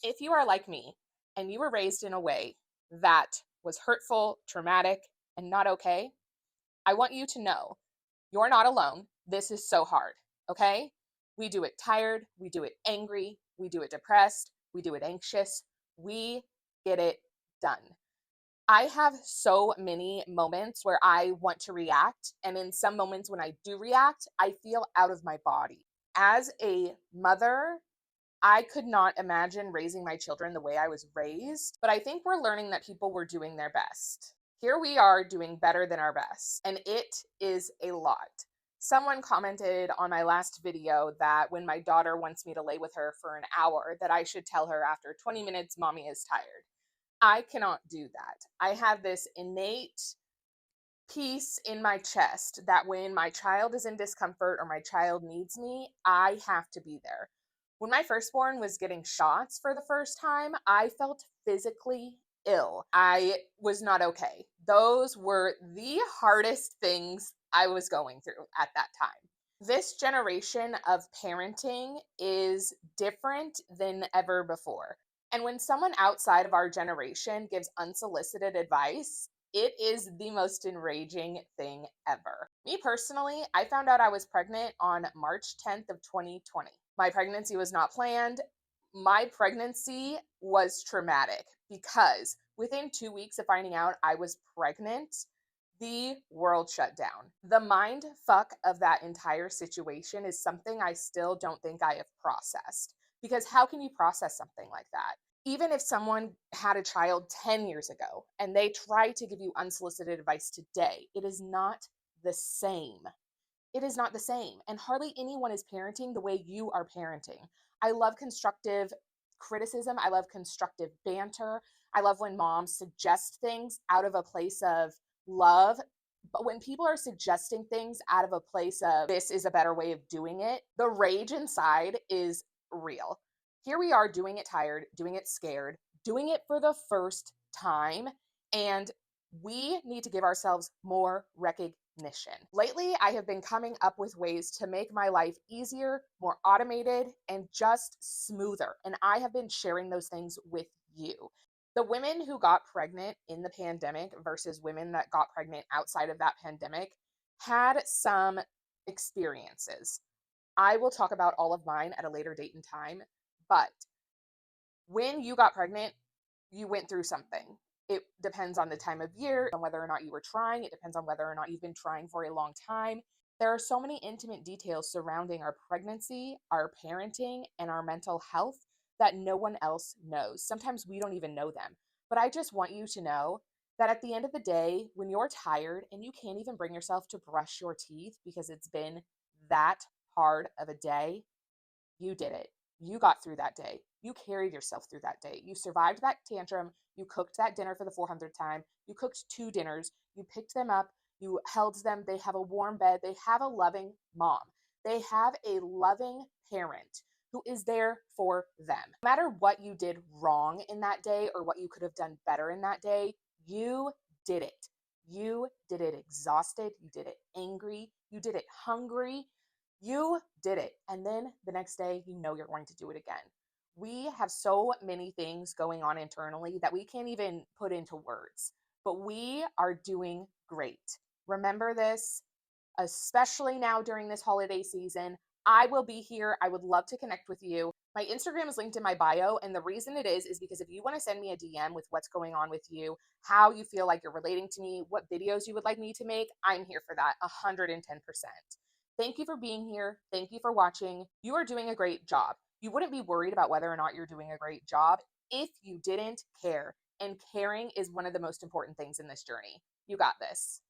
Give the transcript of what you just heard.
If you are like me and you were raised in a way that was hurtful, traumatic, and not okay, I want you to know you're not alone. This is so hard, okay? We do it tired, we do it angry, we do it depressed, we do it anxious. We get it done. I have so many moments where I want to react, and in some moments when I do react, I feel out of my body. As a mother, I could not imagine raising my children the way I was raised, but I think we're learning that people were doing their best. Here we are doing better than our best, and it is a lot. Someone commented on my last video that when my daughter wants me to lay with her for an hour, that I should tell her after 20 minutes, mommy is tired. I cannot do that. I have this innate peace in my chest that when my child is in discomfort or my child needs me, I have to be there. When my firstborn was getting shots for the first time, I felt physically ill. I was not okay. Those were the hardest things I was going through at that time. This generation of parenting is different than ever before. And when someone outside of our generation gives unsolicited advice, it is the most enraging thing ever. Me personally, I found out I was pregnant on March 10th of 2020. My pregnancy was not planned. My pregnancy was traumatic because within 2 weeks of finding out I was pregnant, the world shut down. The mind fuck of that entire situation is something I still don't think I have processed. Because how can you process something like that? Even if someone had a child 10 years ago and they try to give you unsolicited advice today, it is not the same. It is not the same. And hardly anyone is parenting the way you are parenting. I love constructive criticism. I love constructive banter. I love when moms suggest things out of a place of love. But when people are suggesting things out of a place of this is a better way of doing it, the rage inside is real. Here we are doing it tired, doing it scared, doing it for the first time. And we need to give ourselves more recognition. Lately, I have been coming up with ways to make my life easier, more automated, and just smoother. And I have been sharing those things with you. The women who got pregnant in the pandemic versus women that got pregnant outside of that pandemic had some experiences. I will talk about all of mine at a later date and time, but when you got pregnant, you went through something. It depends on the time of year, on whether or not you were trying. It depends on whether or not you've been trying for a long time. There are so many intimate details surrounding our pregnancy, our parenting, and our mental health that no one else knows. Sometimes we don't even know them. But I just want you to know that at the end of the day, when you're tired and you can't even bring yourself to brush your teeth because it's been that hard of a day, you did it. You got through that day. You carried yourself through that day. You survived that tantrum. You cooked that dinner for the 400th time. You cooked two dinners. You picked them up. You held them. They have a warm bed. They have a loving mom. They have a loving parent who is there for them. No matter what you did wrong in that day or what you could have done better in that day, you did it. You did it exhausted. You did it angry. You did it hungry. You did it. And then the next day, you know you're going to do it again. We have so many things going on internally that we can't even put into words, but we are doing great. Remember this, especially now during this holiday season. I will be here. I would love to connect with you. My Instagram is linked in my bio. And the reason it is because if you want to send me a DM with what's going on with you, how you feel like you're relating to me, what videos you would like me to make, I'm here for that 110%. Thank you for being here. Thank you for watching. You are doing a great job. You wouldn't be worried about whether or not you're doing a great job if you didn't care. And caring is one of the most important things in this journey. You got this.